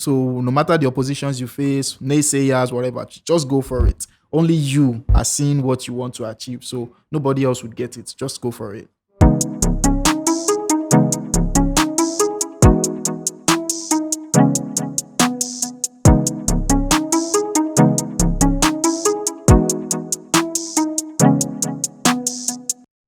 So no matter the oppositions you face, naysayers, whatever, just go for it. Only you are seeing what you want to achieve. So nobody else would get it. Just go for it.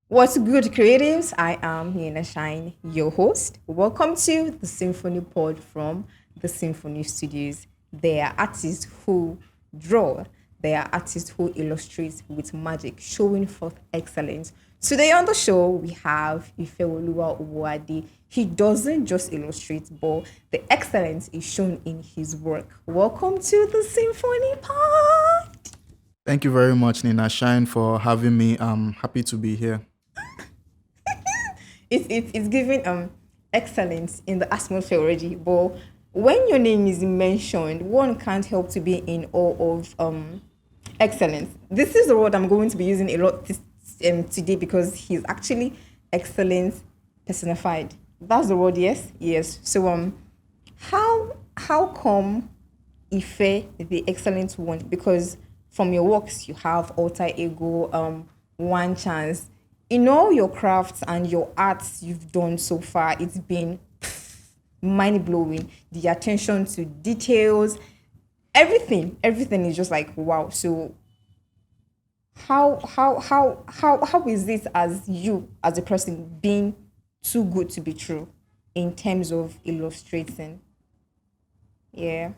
What's good, creatives? I am Nina Shine, your host. Welcome to the Symphony Pod from the Symphony Studios. They are artists who draw, they are artists who illustrate with magic, showing forth excellence. Today on the show, we have Ifeoluwa Uwadi. He doesn't just illustrate, but the excellence is shown in his work. Welcome to the Symphony Pod. Thank you very much, Nina Shine, for having me. I'm happy to be here. It's giving excellence in the atmosphere already. But when your name is mentioned, one can't help to be in awe of excellence. This is the word I'm going to be using a lot today because he's actually excellence personified. That's the word, yes, yes. So how come Ife the excellent one? Because from your works you have alter ego, one chance. In all your crafts and your arts you've done so far, it's been mind blowing. The attention to details, everything is just like wow. So how is this as you as a person being too good to be true in terms of illustrating? Yeah.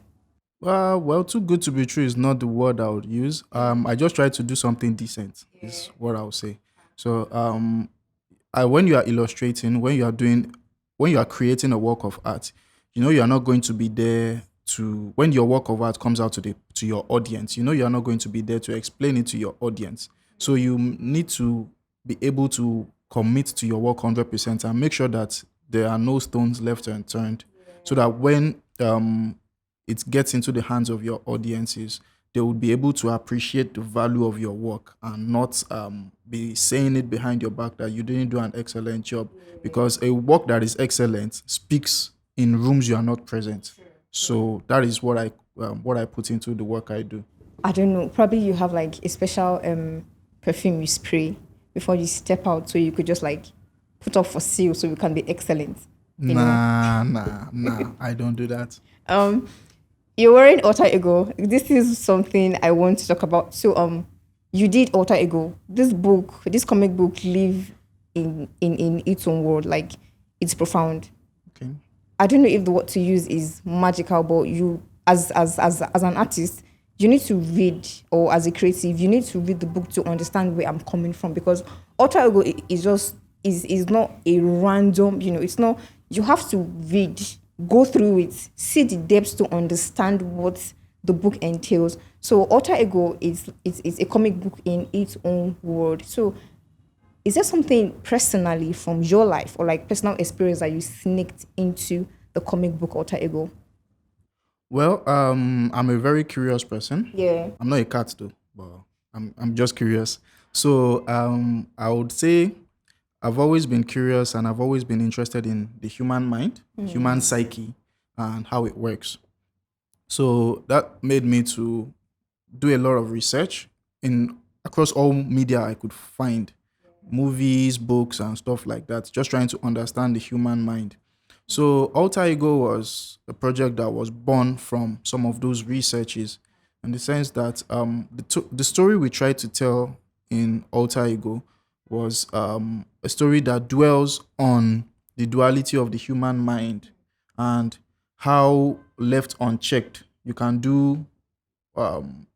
Well, too good to be true is not the word I would use. I just try to do something decent, is what I would say. So, when you are illustrating, when you are creating a work of art, you are not going to be there to when your work of art comes out to your audience. You are not going to be there to explain it to your audience. So you need to be able to commit to your work 100% and make sure that there are no stones left unturned, so that when it gets into the hands of your audiences, they will be able to appreciate the value of your work and not be saying it behind your back that you didn't do an excellent job. Because a work that is excellent speaks in rooms you are not present. So that is what I put into the work I do. I don't know. Probably you have like a special perfume you spray before you step out, so you could just like put up for sale, so you can be excellent. You know. Nah. I don't do that. Um, you're wearing alter ego. This is something I want to talk about. So you did alter ego. This comic book, live in its own world. Like it's profound. Okay. I don't know if the word to use is magical, but you as an artist, you need to read, or as a creative, you need to read the book to understand where I'm coming from, because alter ego is just is not a random, it's not, you have to read, go through it, see the depths to understand what the book entails. So alter ego is a comic book in its own world. So is there something personally from your life or like personal experience that you sneaked into the comic book alter ego? Well, I'm a very curious person. Yeah. I'm not a cat though, but I'm just curious. So I would say I've always been curious and I've always been interested in the human mind, human psyche, and how it works. So that made me to do a lot of research in across all media I could find, movies, books, and stuff like that, just trying to understand the human mind. So Alter Ego was a project that was born from some of those researches, in the sense that the story we tried to tell in Alter Ego was a story that dwells on the duality of the human mind and how left unchecked you can do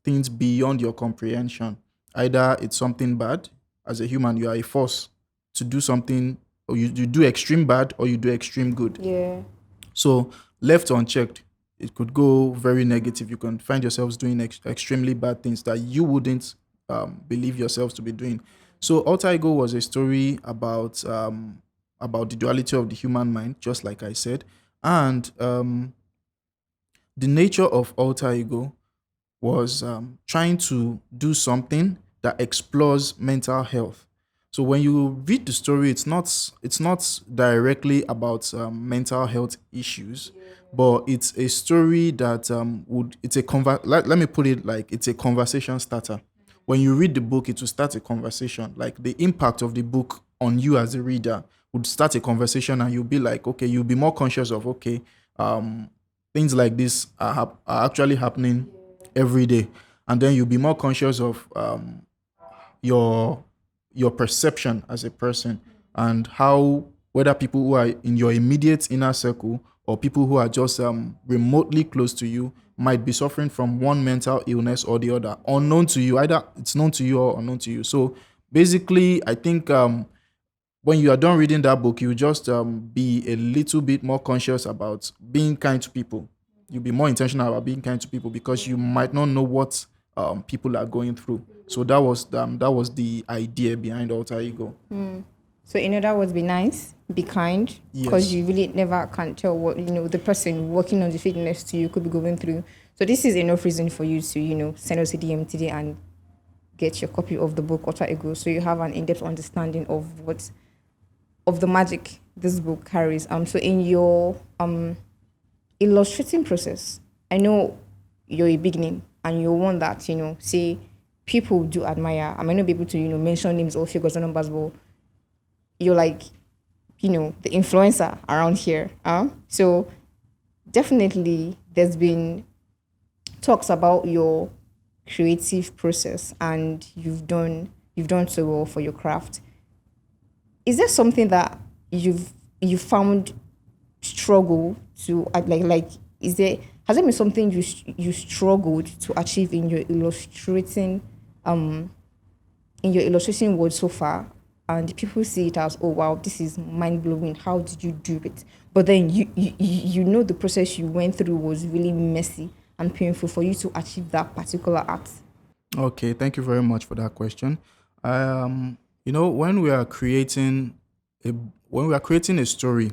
things beyond your comprehension. Either it's something bad, as a human, you are a force to do something, or you do extreme bad or you do extreme good. Yeah. So, left unchecked, it could go very negative. You can find yourselves doing extremely bad things that you wouldn't believe yourselves to be doing. So, Alter Ego was a story about the duality of the human mind, just like I said, and the nature of Alter Ego was trying to do something that explores mental health. So when you read the story, it's not directly about mental health issues, but it's a story that would it's a let me put it like it's a conversation starter. When you read the book, it will start a conversation. Like the impact of the book on you as a reader would start a conversation, and you'll be like, okay, you'll be more conscious of, okay, um, things like this are actually happening every day, and then you'll be more conscious of your your perception as a person, and how whether people who are in your immediate inner circle or people who are just remotely close to you might be suffering from one mental illness or the other, unknown to you. Either it's known to you or unknown to you. So basically, I think when you are done reading that book, you just be a little bit more conscious about being kind to people. You'll be more intentional about being kind to people because you might not know what people are going through. So that was the idea behind alter ego. So in other words, be nice, be kind, because Yes. you really never can tell what the person working on the fitness to you could be going through. So this is enough reason for you to send us a DM today and get your copy of the book Alter Ego, so you have an in-depth understanding of what of the magic this book carries. So in your illustrating process, I know you're a big name and you're one that say people do admire. I might not be able to mention names or figures or numbers, but you're like the influencer around here. So definitely there's been talks about your creative process, and you've done so well for your craft. Is there something that you found struggle to like is there has there been something you struggled to achieve in your illustrating world so far, and people see it as, oh wow, this is mind blowing, how did you do it? But then you know the process you went through was really messy and painful for you to achieve that particular art. Okay, thank you very much for that question. When we are creating a a story,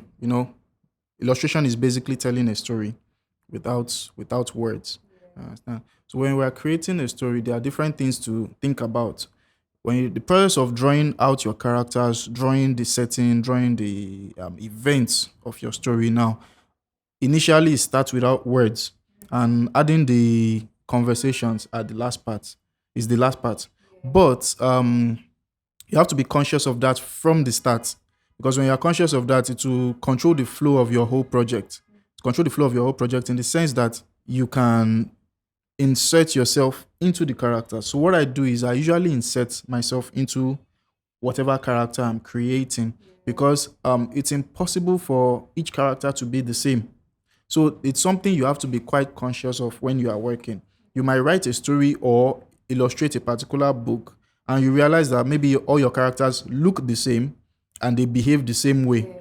illustration is basically telling a story without words. Understand? So when we are creating a story, there are different things to think about. The process of drawing out your characters, drawing the setting, drawing the events of your story now, initially it starts without words, and adding the conversations at the last part is the last part. But you have to be conscious of that from the start, because when you're conscious of that, it will control the flow of your whole project. Control the flow of your whole project in the sense that you can insert yourself into the character. So what I do is I usually insert myself into whatever character I'm creating, because it's impossible for each character to be the same. So it's something you have to be quite conscious of when you are working. You might write a story or illustrate a particular book, and you realize that maybe all your characters look the same and they behave the same way.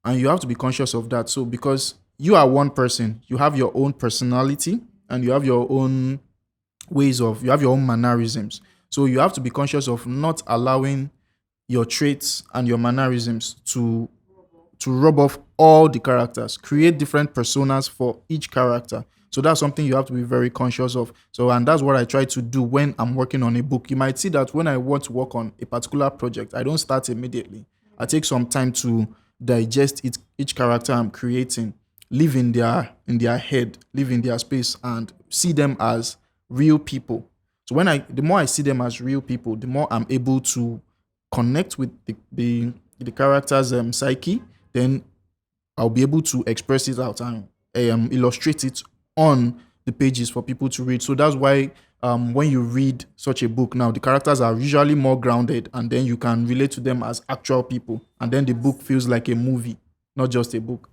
And you have to be conscious of that. So because you are one person, you have your own personality and you have your own you have your own mannerisms. So you have to be conscious of not allowing your traits and your mannerisms to rub off all the characters, create different personas for each character. So that's something you have to be very conscious of. So, and that's what I try to do when I'm working on a book. You might see that when I want to work on a particular project, I don't start immediately. I take some time to digest each character I'm creating, live in their head, live in their space, and see them as real people. So the more I see them as real people, the more I'm able to connect with the character's psyche. Then I'll be able to express it out and illustrate it on the pages for people to read. So that's why when you read such a book now, the characters are usually more grounded, and then you can relate to them as actual people. And then the book feels like a movie, not just a book.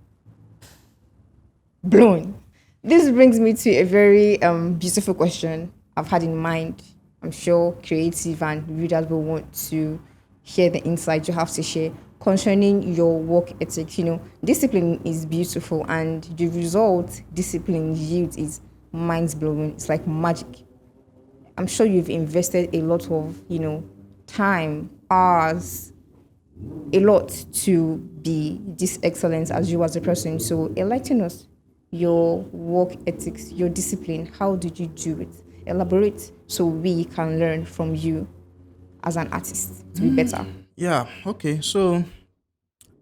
Blown. This brings me to a very beautiful question I've had in mind. I'm sure creative and readers will want to hear the insight you have to share concerning your work ethic. Discipline is beautiful, and the result discipline yields is mind blowing. It's like magic. I'm sure you've invested a lot of, time, hours, a lot to be this excellent as you as a person. So enlighten us your work ethics, your discipline. How did you do it? Elaborate so we can learn from you as an artist to be better. Yeah, okay. So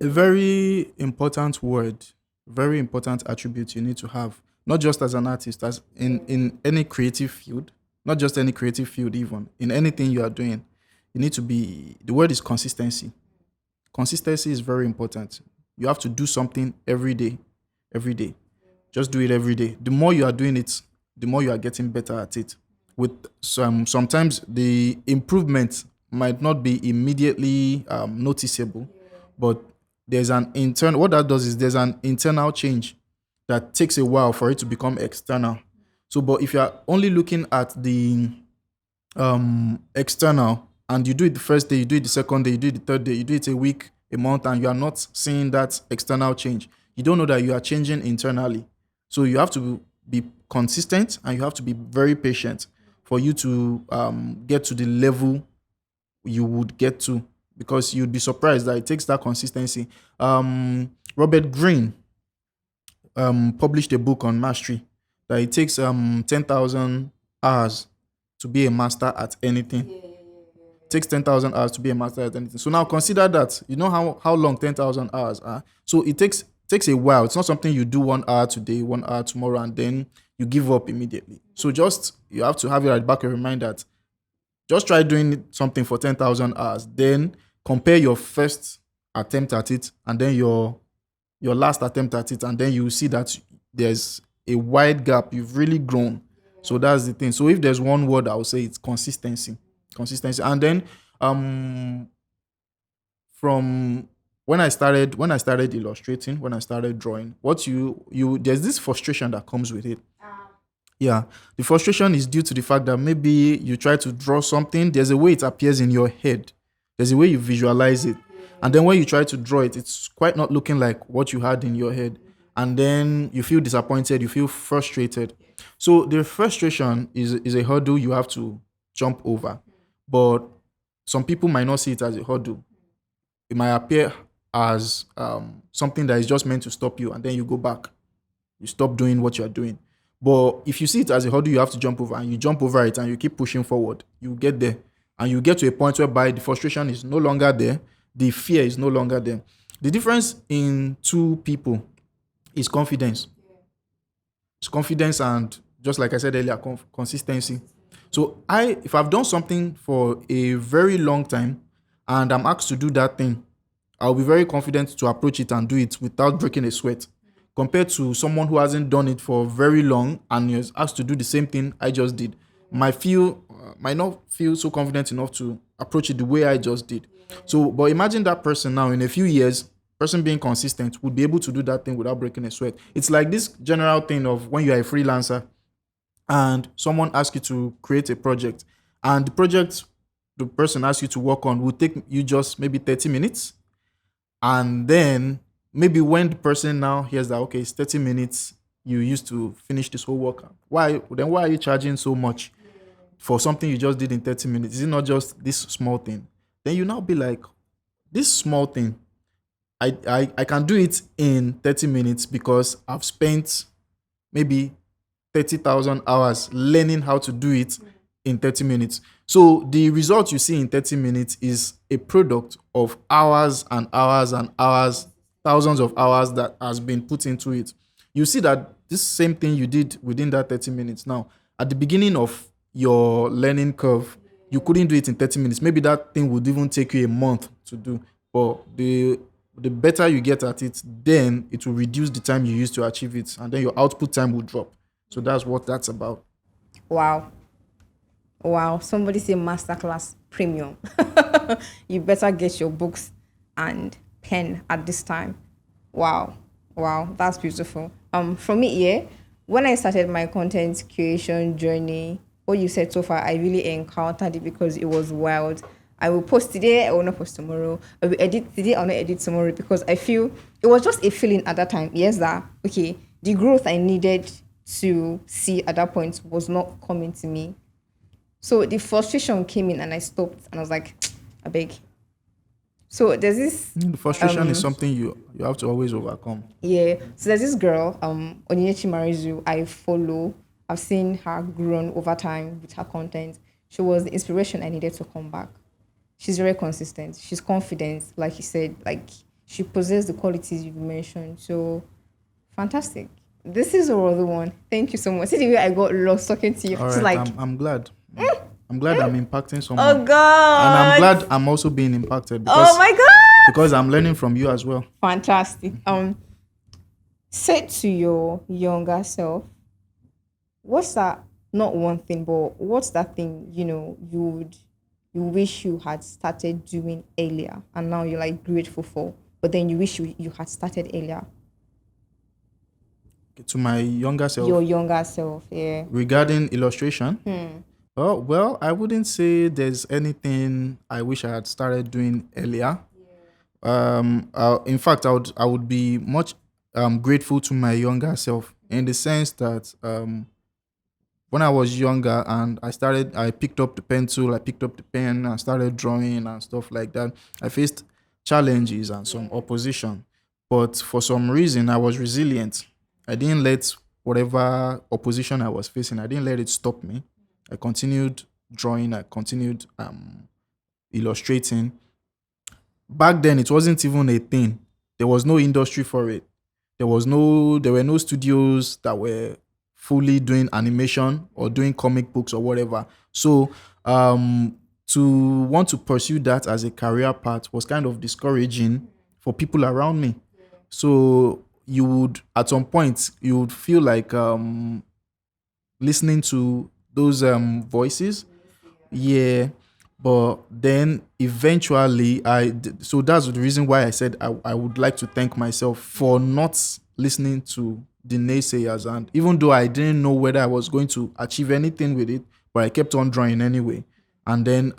a very important word very important attribute you need to have, not just as an artist, as in any creative field, not just any creative field, even in anything you are doing. You need to be, the word is consistency. Consistency is very important. You have to do something every day, every day. Just do it every day. The more you are doing it, the more you are getting better at it. With sometimes the improvement might not be immediately noticeable, but there's an internal. What that does is there's an internal change that takes a while for it to become external. So, but if you are only looking at the external and you do it the first day, you do it the second day, you do it the third day, you do it a week, a month, and you are not seeing that external change, you don't know that you are changing internally. So you have to be consistent and you have to be very patient for you to get to the level you would get to, because you'd be surprised that it takes that consistency. Robert Greene published a book on mastery that it takes 10,000 hours to be a master at anything. It takes 10,000 hours to be a master at anything. So now consider that. You know how long 10,000 hours are. So it takes a while. It's not something you do 1 hour today, 1 hour tomorrow, and then you give up immediately. So just you have to have it at the back of your mind that just try doing something for 10,000 hours. Then compare your first attempt at it and then your last attempt at it, and then you see that there's a wide gap. You've really grown. So that's the thing. So if there's one word, I would say it's consistency. Consistency. And then from when I started illustrating, when I started drawing, what you there's this frustration that comes with it. Yeah, the frustration is due to the fact that maybe you try to draw something, there's a way it appears in your head, there's a way you visualize it. And then when you try to draw it, it's quite not looking like what you had in your head. And then you feel disappointed, you feel frustrated. So the frustration is a hurdle you have to jump over. But some people might not see it as a hurdle. It might appear as something that is just meant to stop you, and then you go back, you stop doing what you're doing. But if you see it as a hurdle you have to jump over, and you jump over it and you keep pushing forward, you get there. And you get to a point whereby the frustration is no longer there, the fear is no longer there. The difference in two people is confidence. It's confidence and, just like I said earlier, consistency. So if I've done something for a very long time and I'm asked to do that thing, I'll be very confident to approach it and do it without breaking a sweat. Compared to someone who hasn't done it for very long and is asked to do the same thing I just did, might not feel so confident enough to approach it the way I just did. So, but imagine that person now in a few years, person being consistent would be able to do that thing without breaking a sweat. It's like this general thing of when you are a freelancer and someone asks you to create a project, and the project the person asks you to work on will take you just maybe 30 minutes. And then maybe when the person now hears that, okay, it's 30 minutes, you used to finish this whole work. Why are you charging so much for something you just did in 30 minutes? Is it not just this small thing? Then you now be like, this small thing, I can do it in 30 minutes because I've spent maybe 30,000 hours learning how to do it in 30 minutes. So the result you see in 30 minutes is a product of hours and hours and hours, thousands of hours that has been put into it. You see that this same thing you did within that 30 minutes. Now, at the beginning of your learning curve, you couldn't do it in 30 minutes. Maybe that thing would even take you a month to do. But the better you get at it, then it will reduce the time you use to achieve it, and then your output time will drop. So that's what that's about. Wow. Wow. Somebody say masterclass premium. You better get your books and pen at this time. Wow. Wow. That's beautiful. For me, yeah, when I started my content creation journey, what you said so far, I really encountered it because it was wild. I will post today, I will not post tomorrow. I will edit today, I will not edit tomorrow, because I feel it was just a feeling at that time. Yes, that okay, the growth I needed to see at that point was not coming to me. So the frustration came in and I stopped and I was like, I beg. So there's this The frustration is something you have to always overcome. yeah. So there's this girl, Onyinyechi Marizu, I follow. I've seen her grown over time with her content. She was the inspiration I needed to come back. She's very consistent. She's confident, like you said, like she possesses the qualities you've mentioned. So Fantastic. This is another one. Thank you so much. See the way I got lost talking to you. All It's right, like, I'm glad. I'm glad I'm impacting someone, oh and I'm God. glad I'm also being impacted Oh my God. because I'm learning from you as well. Fantastic. Say to your younger self, what's that? Not one thing, but what's that thing you wish you had started doing earlier, and now you're like grateful for, but then you wish you had started earlier. To my younger Your self younger self, yeah. regarding illustration. Well, I wouldn't say there's anything I wish I had started doing earlier. In fact, I would be much grateful to my younger self in the sense that when I was younger and I picked up the pencil, I picked up the pen and started drawing and stuff like that. I faced challenges and some opposition, but for some reason, I was resilient. I didn't let whatever opposition I was facing, I didn't let it stop me. I continued drawing, I continued illustrating. Back then, it wasn't even a thing. There was no industry for it. There were no studios that were fully doing animation or doing comic books or whatever. So to want to pursue that as a career path was kind of discouraging for people around me. So you would at some point you would feel like listening to those voices. Yeah, but then eventually so that's the reason why I said I would like to thank myself for not listening to the naysayers. And even though I didn't know whether I was going to achieve anything with it, but I kept on drawing anyway. And then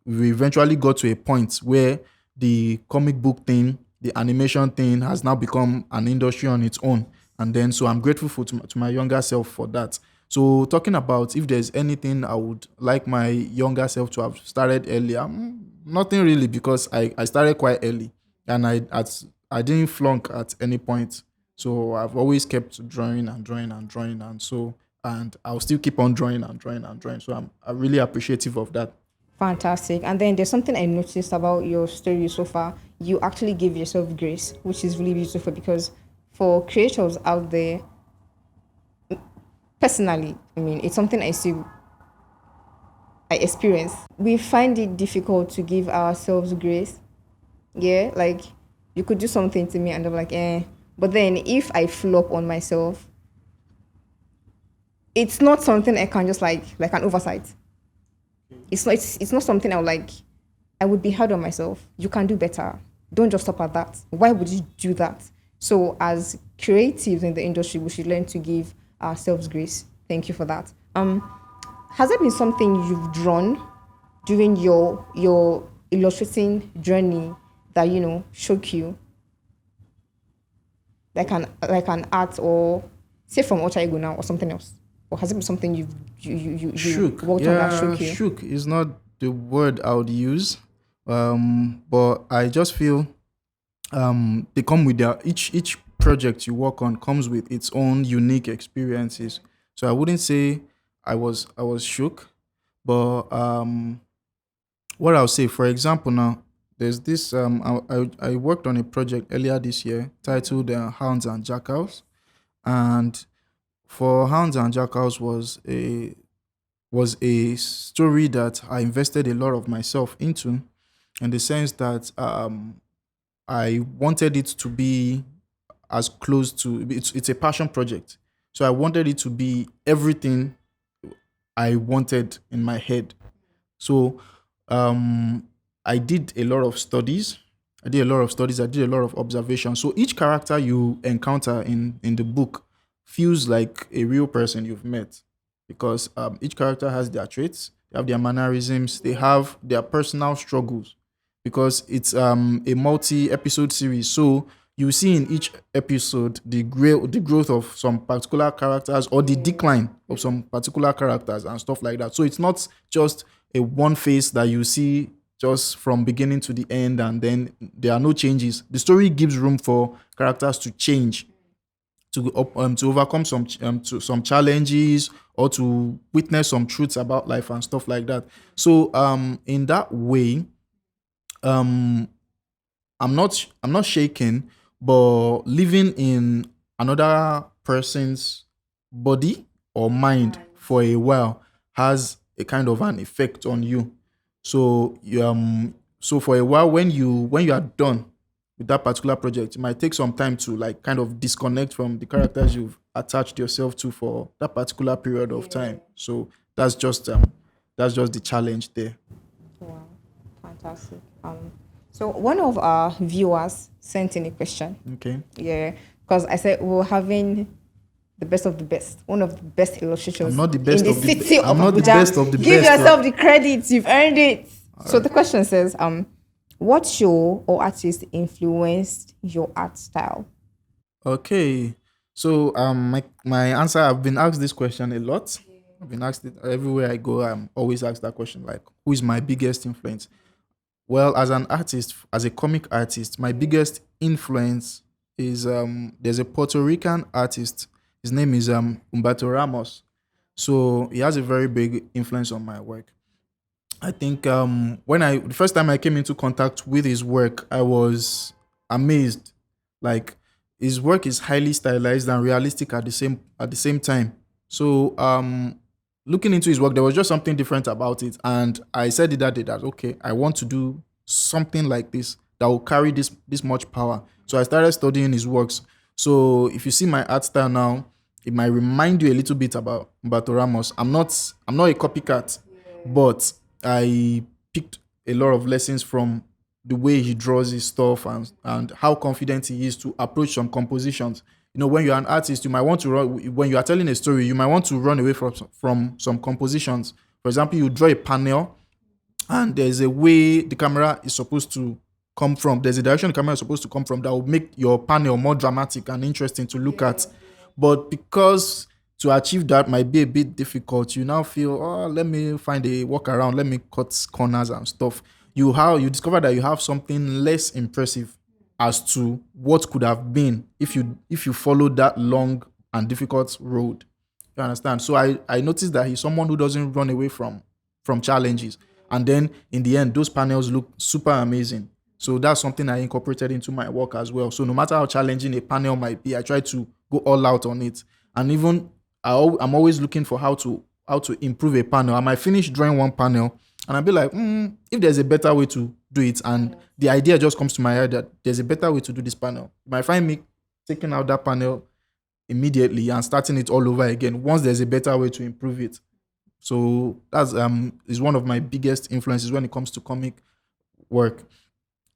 we eventually got to a point where the comic book thing, the animation thing has now become an industry on its own. And then so I'm grateful to my younger self for that. So talking about if there's anything I would like my younger self to have started earlier, nothing really, because I started quite early and I didn't flunk at any point. So I've always kept drawing and drawing and drawing, and I'll still keep on drawing and drawing and drawing. So I'm really appreciative of that. Fantastic. And then there's something I noticed about your story so far. You actually give yourself grace, which is really beautiful because for creators out there, personally, I mean, it's something I experience. We find it difficult to give ourselves grace. Yeah, like you could do something to me and I'm like, eh. But then if I flop on myself, it's not something I can just like an oversight. It's not something I would be hard on myself. You can do better. Don't just stop at that. Why would you do that? So as creatives in the industry, we should learn to give ourselves grace. Thank you for that. Has there been something you've drawn during your illustrating journey that shook you, like an art, or say from Alter Ego now or something else? Or has it been something you Shook. worked on that Yeah, shook you? shook is not the word I would use. But I just feel they come with their each project you work on comes with its own unique experiences. So I wouldn't say I was shook, but what I'll say, for example, now there's this I worked on a project earlier this year titled Hounds and Jackals. And for Hounds and Jackals was a story that I invested a lot of myself into, in the sense that I wanted it to be as close to it's a passion project. So I wanted it to be everything I wanted in my head. So I did a lot of studies. I did a lot of observation. So each character you encounter in the book feels like a real person you've met, because each character has their traits, they have their mannerisms, they have their personal struggles, because it's a multi-episode series. So you see in each episode the growth of some particular characters or the decline of some particular characters and stuff like that. So it's not just a one face that you see just from beginning to the end and then there are no changes. The story gives room for characters to change, to overcome some challenges, or to witness some truths about life and stuff like that. So in that way, um I'm not shaking, but living in another person's body or mind for a while has a kind of an effect on you. So for a while, when you are done with that particular project, it might take some time to like kind of disconnect from the characters you've attached yourself to for that particular period of time. So that's just that's just the challenge there. Wow, fantastic. So one of our viewers sent in a question. Okay. Yeah, because I said we're having the best of the best, one of the best I'm illustrators not the in best the of the city of I'm not the Abuja. best of the Give best. yourself the credit, you've earned it. So the question says, what show or artist influenced your art style? Okay. So my answer, I've been asked this question a lot. I've been asked it everywhere I go. I'm always asked that question, like, who is my biggest influence? Well, as an artist, as a comic artist, my biggest influence is there's a Puerto Rican artist. His name is Humberto Ramos. So he has a very big influence on my work. I think when I the first time I came into contact with his work, I was amazed. Like, his work is highly stylized and realistic at the same time. So looking into his work, there was just something different about it, and I said it that day that okay, I want to do something like this that will carry this much power. So I started studying his works. So if you see my art style now, it might remind you a little bit about Humberto Ramos. I'm not a copycat, but I picked a lot of lessons from the way he draws his stuff, and how confident he is to approach some compositions. When you're an artist, you might want to run when you are telling a story. You might want to run away from some compositions. For example, you draw a panel, and there's a way the camera is supposed to come from. There's a direction the camera is supposed to come from that will make your panel more dramatic and interesting to look at. But because to achieve that might be a bit difficult, you now feel, oh, let me find a workaround, let me cut corners and stuff. You discover that you have something less impressive as to what could have been if you followed that long and difficult road. You understand? So I noticed that he's someone who doesn't run away from challenges. And then in the end, those panels look super amazing. So that's something I incorporated into my work as well. So no matter how challenging a panel might be, I try to go all out on it. And even I'm always looking for how to improve a panel. I might finish drawing one panel and I'll be like, if there's a better way to do it, and the idea just comes to my head that there's a better way to do this panel. You might find me taking out that panel immediately and starting it all over again once there's a better way to improve it. So that's is one of my biggest influences when it comes to comic work.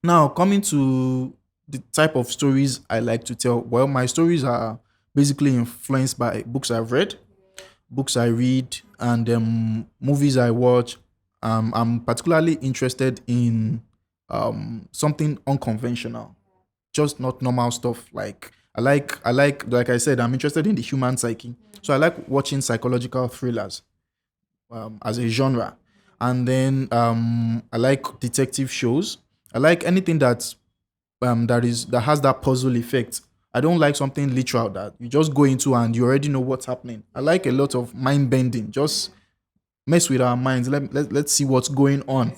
Now, coming to the type of stories I like to tell, well, my stories are basically influenced by books I've read, books I read, and movies I watch. I'm particularly interested in something unconventional, just not normal stuff. Like like I said, I'm interested in the human psyche. So I like watching psychological thrillers as a genre. And then I like detective shows. I like anything that has that puzzle effect. I don't like something literal that you just go into and you already know what's happening. I like a lot of mind bending. Just mess with our minds. Let's see what's going on.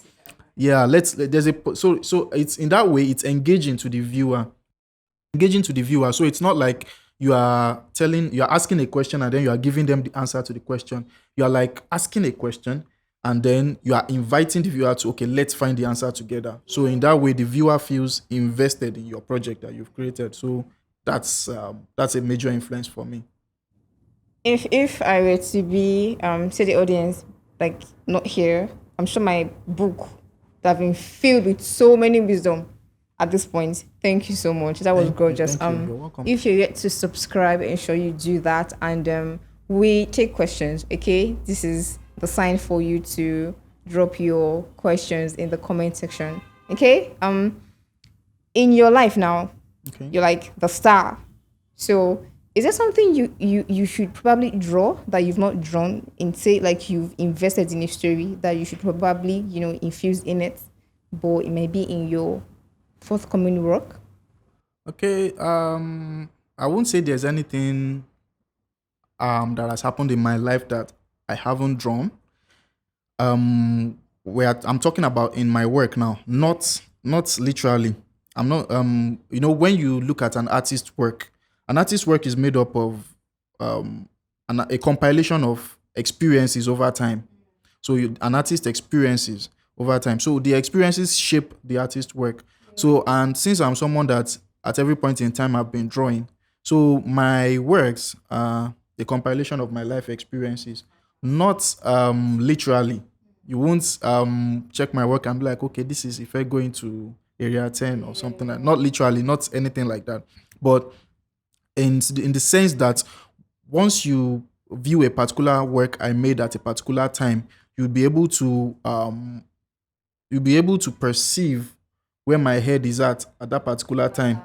Yeah, there's a so it's in that way it's engaging to the viewer. So it's not like you're asking a question and then you are giving them the answer to the question. You are like asking a question and then you are inviting the viewer to, okay, let's find the answer together. So in that way, the viewer feels invested in your project that you've created. So that's a major influence for me. If I were to be to the audience, like not here, I'm sure my book would have been filled with so many wisdom at this point. Thank you so much. That was gorgeous. Thank you. You're welcome. If you're yet to subscribe, ensure you do that. And we take questions. Okay, this is the sign for you to drop your questions in the comment section. Okay. In your life now, Okay. you're like the star. So is there something you should probably draw that you've not drawn, in say like you've invested in a story that you should probably, infuse in it, but it may be in your forthcoming work? Okay. I won't say there's anything that has happened in my life that I haven't drawn. Where I'm talking about in my work now, not literally. I'm not when you look at an artist's work, An artist's work is made up of um, a compilation of experiences over time. So an artist experiences over time. So the experiences shape the artist's work. So, and since I'm someone that at every point in time I've been drawing, so my works are a compilation of my life experiences, not literally. You won't check my work and be like, okay, this is if I go into area 10 or something like, not literally, not anything like that. But in the sense that once you view a particular work I made at a particular time, you'll be able to perceive where my head is at that particular time.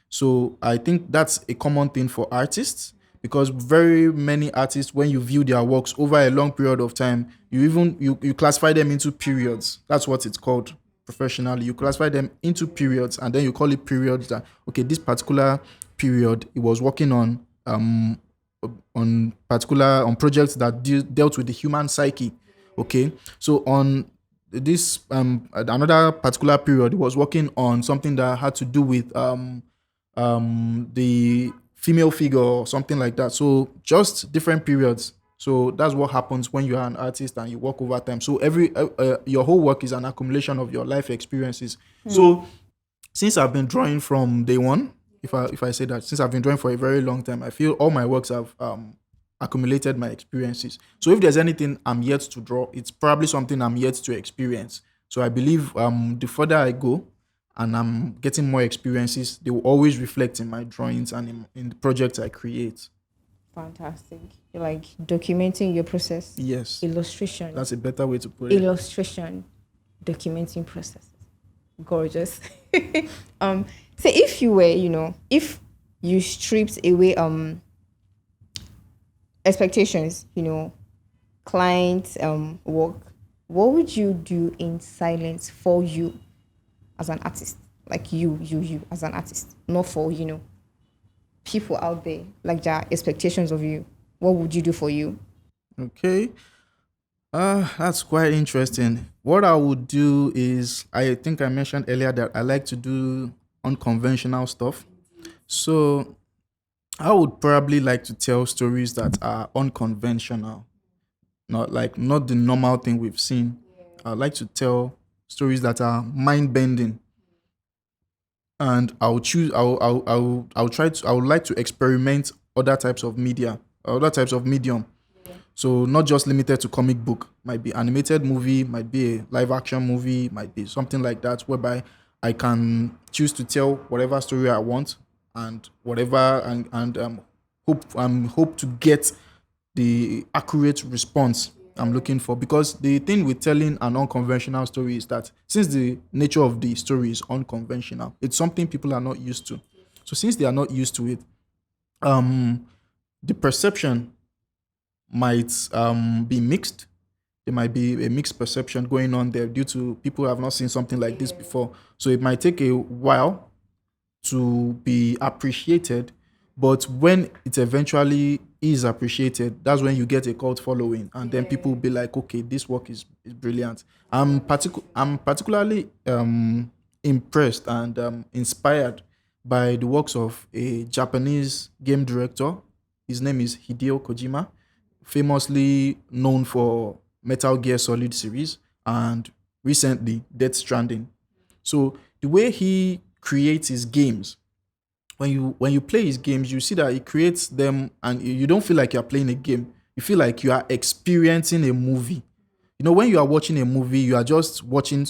So I think that's a common thing for artists, because very many artists, when you view their works over a long period of time, you classify them into periods. That's what it's called professionally. You classify them into periods, and then you call it periods that, okay, this particular period it was working on projects that dealt with the human psyche. Okay, so on this another particular period, he was working on something that had to do with the female figure or something like that. So just different periods. So that's what happens when you are an artist and you work over time. So every your whole work is an accumulation of your life experiences. So since I've been drawing from day one, if I say that, since I've been drawing for a very long time, I feel all my works have accumulated my experiences. So if there's anything I'm yet to draw, it's probably something I'm yet to experience. So I believe the further I go and I'm getting more experiences, they will always reflect in my drawings and in the projects I create. Fantastic. You're like documenting your process. Yes, Illustration. that's a better way to put it. Illustration. Documenting processes. Gorgeous. um so if you were, if you stripped away expectations, clients work, what would you do in silence for you as an artist? Like you as an artist, not for, people out there, like their expectations of you. What would you do for you? Okay. That's quite interesting. What I would do is, I think I mentioned earlier that I like to do unconventional stuff. So I would probably like to tell stories that are unconventional, not the normal thing we've seen. I like to tell stories that are mind bending, and I'll choose. I'll try to. I would like to experiment other types of media, other types of medium. So not just limited to comic book. Might be animated movie, might be a live action movie, might be something like that, whereby I can choose to tell whatever story I want, and whatever and hope to get the accurate response I'm looking for. Because the thing with telling an unconventional story is that since the nature of the story is unconventional, it's something people are not used to. So since they are not used to it, um, the perception might be mixed. There might be a mixed perception going on there due to people who have not seen something like this before. So it might take a while to be appreciated, but when it eventually is appreciated, that's when you get a cult following, and then people will be like, okay, this work is brilliant. I'm particularly impressed and inspired by the works of a Japanese game director. His name is Hideo Kojima, famously known for Metal Gear Solid series and recently Death Stranding. So the way he creates his games, when you play his games, you see that he creates them and you don't feel like you're playing a game. You feel like you are experiencing a movie. When you are watching a movie, you are just watching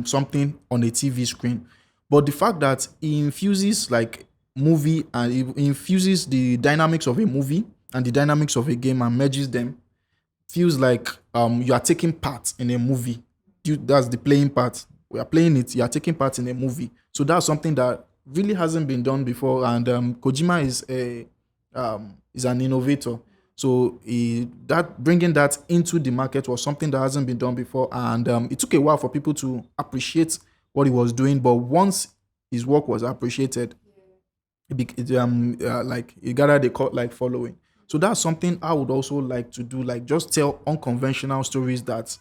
something on a TV screen. But the fact that he infuses like movie, and he infuses the dynamics of a movie and the dynamics of a game and merges them, feels like you are taking part in a movie. That's the playing part. We are playing it. You are taking part in a movie. So that's something that really hasn't been done before. And Kojima is an innovator. So that bringing that into the market was something that hasn't been done before. And it took a while for people to appreciate what he was doing. But once his work was appreciated, like it gathered a cult like following. So that's something I would also like to do, like just tell unconventional stories that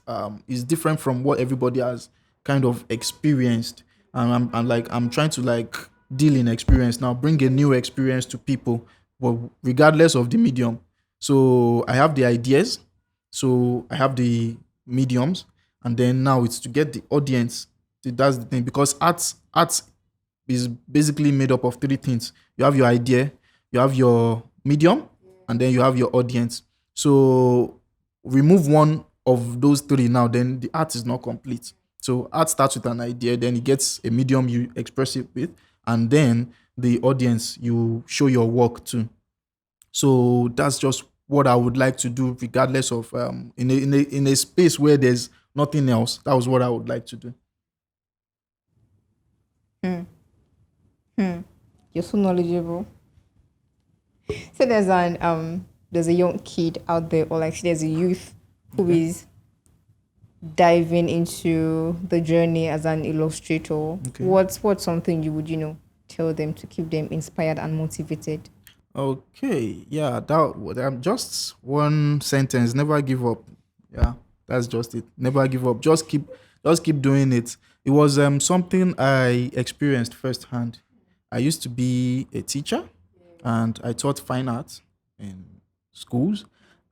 is different from what everybody has kind of experienced. And I'm trying to like deal in experience now, bring a new experience to people, but regardless of the medium. So I have the ideas, so I have the mediums, and then now it's to get the audience. That's the thing, because art is basically made up of three things. You have your idea, you have your medium, and then you have your audience. So remove one of those three now, then the art is not complete. So art starts with an idea, then it gets a medium you express it with, and then the audience you show your work to. So that's just what I would like to do, regardless of in a space where there's nothing else. That was what I would like to do. You're so knowledgeable. So there's a young kid out there, or like there's a youth who is diving into the journey as an illustrator. Okay. What's something you would tell them to keep them inspired and motivated? Okay, yeah, just one sentence. Never give up. Yeah, that's just it. Never give up. Just keep doing it. It was something I experienced firsthand. I used to be a teacher, and I taught fine art in schools.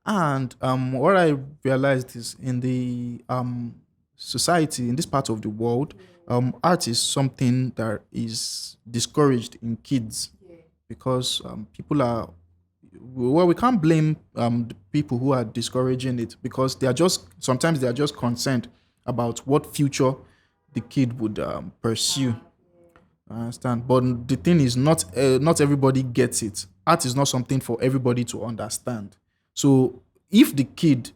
And what I realized is, in the society, in this part of the world, art is something that is discouraged in kids, because people are, well, we can't blame the people who are discouraging it, because they are just concerned about what future the kid would pursue. I understand, but the thing is, not everybody gets it. Art is not something for everybody to understand. So if the kid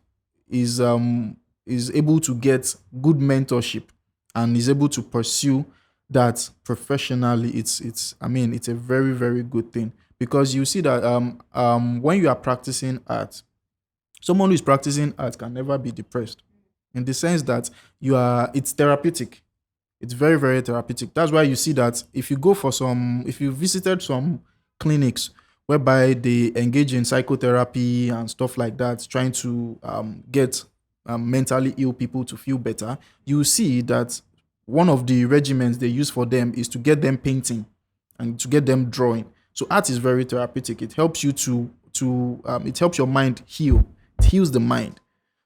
is able to get good mentorship and is able to pursue that professionally, it's I mean, it's a very, very good thing, because you see that when you are practicing art, someone who is practicing art can never be depressed, in the sense that it's therapeutic. It's very, very therapeutic. That's why you see that if you visited some clinics whereby they engage in psychotherapy and stuff like that, trying to get mentally ill people to feel better, you see that one of the regimens they use for them is to get them painting and to get them drawing. So art is very therapeutic. It helps you it helps your mind heal. It heals the mind.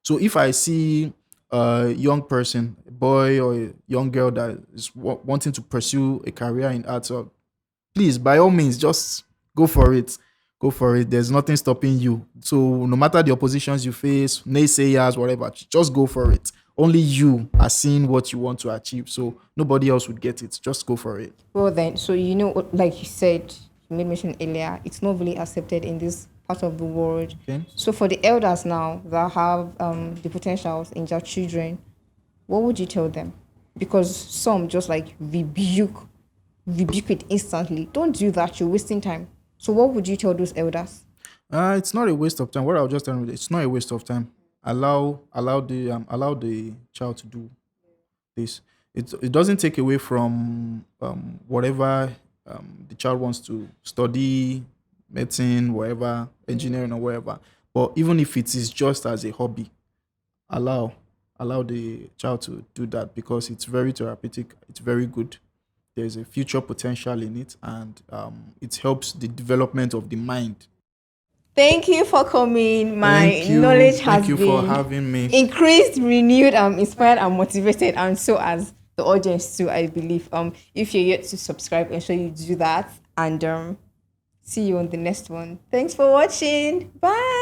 So if I see a young person, a boy or a young girl that is wanting to pursue a career in art, so please, by all means, just go for it. Go for it. There's nothing stopping you. So no matter the oppositions you face, naysayers, whatever, just go for it. Only you are seeing what you want to achieve. So nobody else would get it. Just go for it. Well then, so like you said, you made mention earlier, it's not really accepted in this part of the world. Okay. So for the elders now that have the potentials in their children, what would you tell them? Because some just like rebuke it instantly. Don't do that. You're wasting time. So what would you tell those elders? It's not a waste of time. What I'll just tell you, it's not a waste of time. Allow the child to do this. It doesn't take away from whatever the child wants to study, medicine, whatever, engineering or whatever. But even if it is just as a hobby, allow allow the child to do that, because it's very therapeutic. It's very good. There's a future potential in it, and it helps the development of the mind. Thank you for coming. My Thank you. knowledge Thank has you for been having me. increased, renewed, inspired, and motivated, and so as the audience too, I believe. If you're yet to subscribe, ensure you do that, and see you on the next one. Thanks for watching. Bye.